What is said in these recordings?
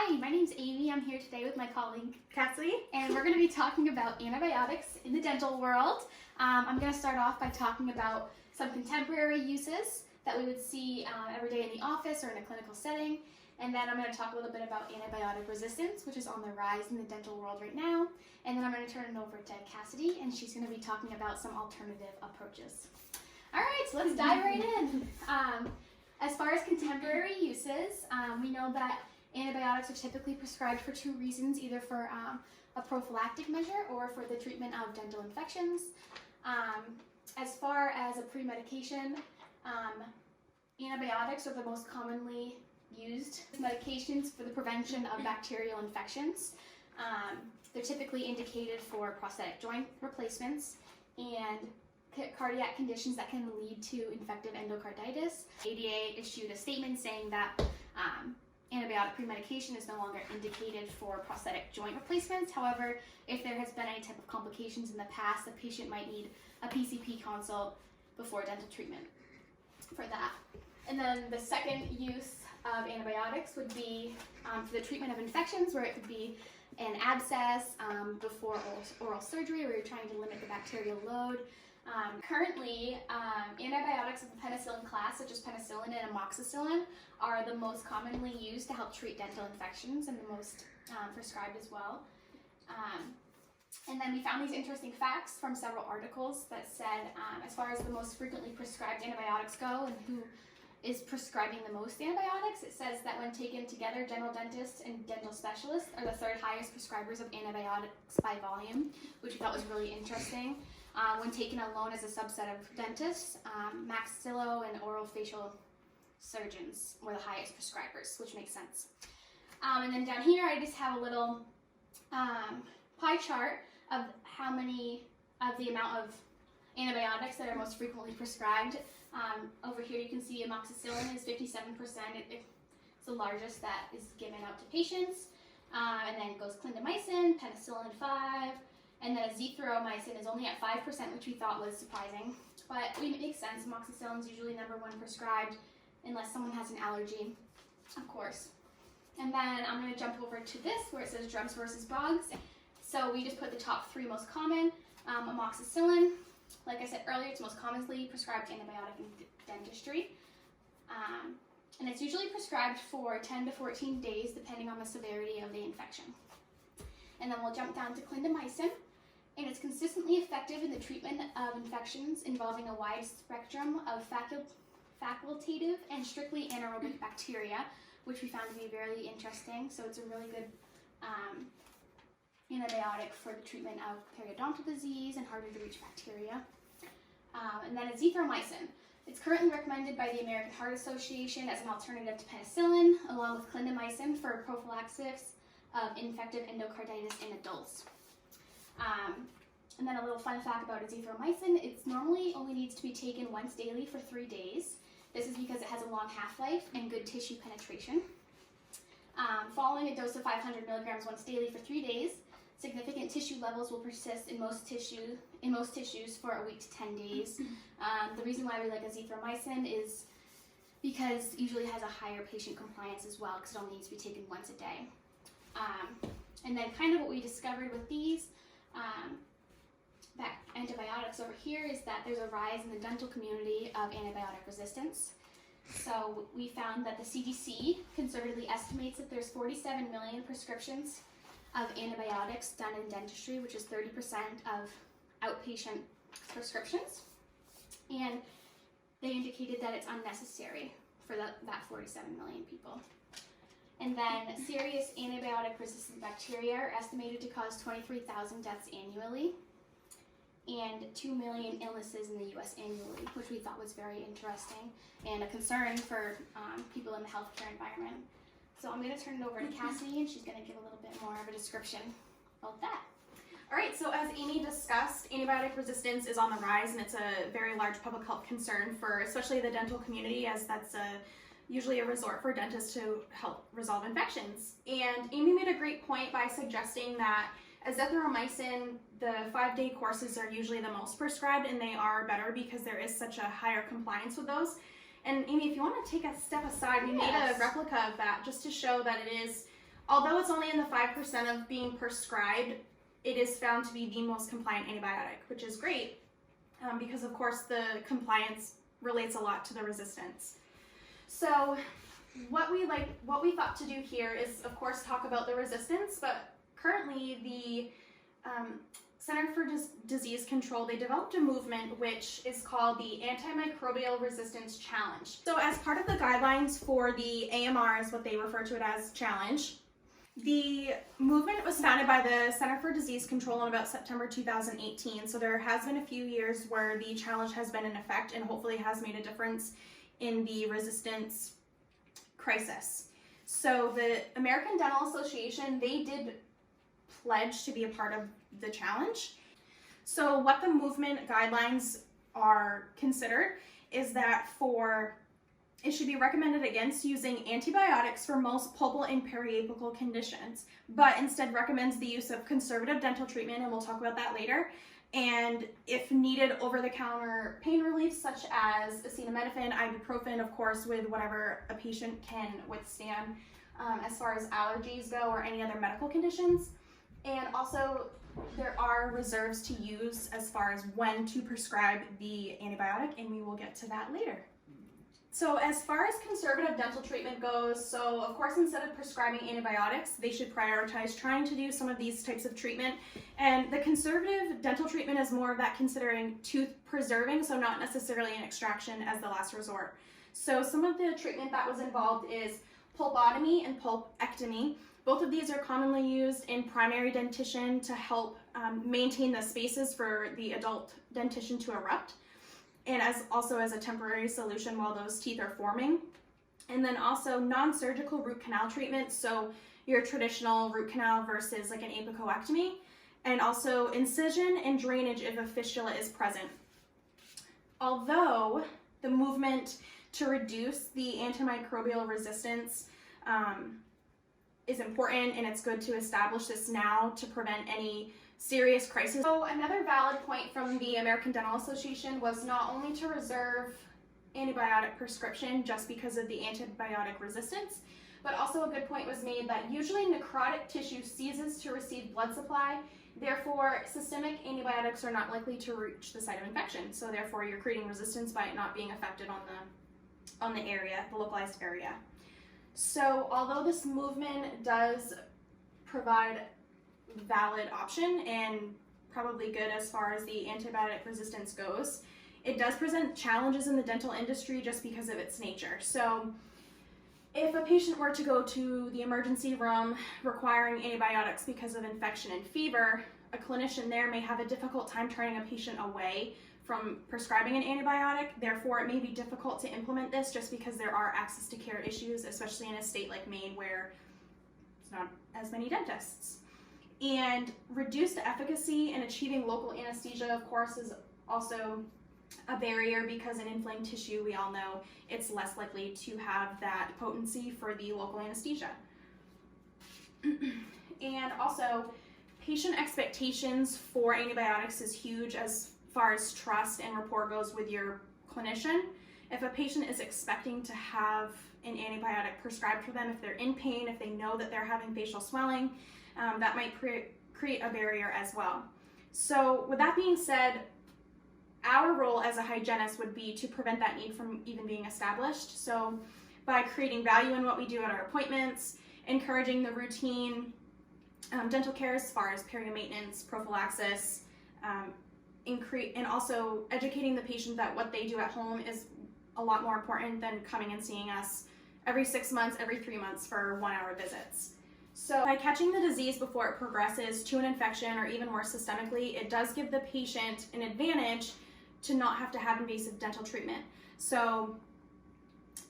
Hi, my name's Amy. I'm here today with my colleague Cassie. and we're going to be talking about antibiotics in the dental world. I'm going to start off by talking about some contemporary uses that we would see every day in the office or in a clinical setting. And then I'm going to talk a little bit about antibiotic resistance, which is on the rise in the dental world right now. And then I'm going to turn it over to Cassidy, and she's going to be talking about some alternative approaches. All right, so let's dive right in. As far as contemporary uses, we know that antibiotics are typically prescribed for two reasons, either for a prophylactic measure or for the treatment of dental infections. As far as a pre-medication, antibiotics are the most commonly used medications for the prevention of bacterial infections. They're typically indicated for prosthetic joint replacements and cardiac conditions that can lead to infective endocarditis. ADA issued a statement saying that antibiotic pre-medication is no longer indicated for prosthetic joint replacements. However, if there has been any type of complications in the past, the patient might need a PCP consult before dental treatment for that. And then the second use of antibiotics would be for the treatment of infections, where it could be an abscess before oral surgery, where you're trying to limit the bacterial load. Currently, antibiotics of the penicillin class, such as penicillin and amoxicillin, are the most commonly used to help treat dental infections and the most prescribed as well. And then we found these interesting facts from several articles that said, as far as the most frequently prescribed antibiotics go and who is prescribing the most antibiotics, it says that when taken together, general dentists and dental specialists are the third highest prescribers of antibiotics by volume, which we thought was really interesting. When taken alone as a subset of dentists, maxillo and oral-facial surgeons were the highest prescribers, which makes sense. And then down here, I just have a little pie chart of how many of the amount of antibiotics that are most frequently prescribed. Over here, you can see amoxicillin is 57%. It's the largest that is given out to patients. And then goes clindamycin, penicillin 5. And then azithromycin is only at 5%, which we thought was surprising. But it makes sense. Amoxicillin is usually number one prescribed, unless someone has an allergy, of course. And then I'm going to jump over to this, where it says drugs versus bugs. So we just put the top three most common. Amoxicillin, like I said earlier, it's the most commonly prescribed antibiotic in dentistry. And it's usually prescribed for 10 to 14 days, depending on the severity of the infection. And then we'll jump down to clindamycin. And it's consistently effective in the treatment of infections involving a wide spectrum of facultative and strictly anaerobic bacteria, which we found to be very interesting. So it's a really good antibiotic for the treatment of periodontal disease and harder to reach bacteria. And then azithromycin. It's currently recommended by the American Heart Association as an alternative to penicillin, along with clindamycin for prophylaxis of infective endocarditis in adults. And then a little fun fact about azithromycin, it normally only needs to be taken once daily for 3 days. This is because it has a long half-life and good tissue penetration. Following a dose of 500 milligrams once daily for 3 days, significant tissue levels will persist in most tissues for a week to 10 days. The reason why we like azithromycin is because it usually has a higher patient compliance as well, because it only needs to be taken once a day. And then kind of what we discovered with these antibiotics over here is that there's a rise in the dental community of antibiotic resistance. So we found that the CDC conservatively estimates that there's 47 million prescriptions of antibiotics done in dentistry, which is 30% of outpatient prescriptions. And they indicated that it's unnecessary for that 47 million people. And then serious antibiotic-resistant bacteria are estimated to cause 23,000 deaths annually and 2 million illnesses in the U.S. annually, which we thought was very interesting and a concern for people in the healthcare environment. So I'm going to turn it over to Cassie, and she's going to give a little bit more of a description about that. All right, so as Amy discussed, antibiotic resistance is on the rise, and it's a very large public health concern for especially the dental community, as that's usually a resort for dentists to help resolve infections. And Amy made a great point by suggesting that azithromycin, the 5-day courses are usually the most prescribed, and they are better because there is such a higher compliance with those. And Amy, if you want to take a step aside, we made a replica of that just to show that it is Although it's only in the 5% of being prescribed, it is found to be the most compliant antibiotic, which is great because, of course, the compliance relates a lot to the resistance. So what we thought to do here is, of course, talk about the resistance, but currently the Center for Disease Control, they developed a movement which is called the Antimicrobial Resistance Challenge. So as part of the guidelines for the AMR, is what they refer to it as, challenge, the movement was founded by the Center for Disease Control in about September 2018. So there has been a few years where the challenge has been in effect and hopefully has made a difference in the resistance crisis. So the American Dental Association, they did pledge to be a part of the challenge. So what the movement guidelines are considered is that it should be recommended against using antibiotics for most pulpal and periapical conditions, but instead recommends the use of conservative dental treatment, and we'll talk about that later, and if needed, over-the-counter pain relief such as acetaminophen, ibuprofen, of course, with whatever a patient can withstand as far as allergies go or any other medical conditions. And also, there are reserves to use as far as when to prescribe the antibiotic, and we will get to that later. So as far as conservative dental treatment goes, so of course instead of prescribing antibiotics, they should prioritize trying to do some of these types of treatment. And the conservative dental treatment is more of that considering tooth preserving, so not necessarily an extraction as the last resort. So some of the treatment that was involved is pulpotomy and pulpectomy. Both of these are commonly used in primary dentition to help maintain the spaces for the adult dentition to erupt, and also as a temporary solution while those teeth are forming. And then also non-surgical root canal treatment, so your traditional root canal versus like an apicoectomy, and also incision and drainage if a fistula is present. Although the movement to reduce the antimicrobial resistance is important, and it's good to establish this now to prevent any serious crisis. So another valid point from the American Dental Association was not only to reserve antibiotic prescription just because of the antibiotic resistance, but also a good point was made that usually necrotic tissue ceases to receive blood supply, therefore systemic antibiotics are not likely to reach the site of infection. So therefore you're creating resistance by it not being affected on the area, the localized area. So although this movement does provide valid option and probably good as far as the antibiotic resistance goes, it does present challenges in the dental industry just because of its nature. So if a patient were to go to the emergency room requiring antibiotics because of infection and fever, a clinician there may have a difficult time turning a patient away from prescribing an antibiotic. Therefore, it may be difficult to implement this just because there are access to care issues, especially in a state like Maine where there's not as many dentists. And reduced efficacy in achieving local anesthesia, of course, is also a barrier because in inflamed tissue, we all know it's less likely to have that potency for the local anesthesia. And also, patient expectations for antibiotics is huge as far as trust and rapport goes with your clinician. If a patient is expecting to have an antibiotic prescribed for them, if they're in pain, if they know that they're having facial swelling, that might create a barrier as well. So with that being said, our role as a hygienist would be to prevent that need from even being established. So by creating value in what we do at our appointments, encouraging the routine dental care as far as period maintenance, prophylaxis, and also educating the patient that what they do at home is a lot more important than coming and seeing us every 6 months, every 3 months for 1-hour visits. So by catching the disease before it progresses to an infection or even more systemically, it does give the patient an advantage to not have to have invasive dental treatment. So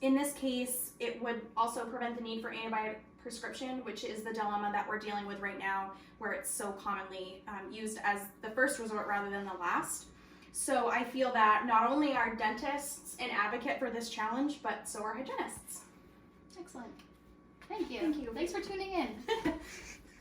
in this case, it would also prevent the need for antibiotic prescription, which is the dilemma that we're dealing with right now, where it's so commonly used as the first resort rather than the last. So I feel that not only are dentists an advocate for this challenge, but so are hygienists. Excellent. Thank you. Thank you. Thanks for tuning in.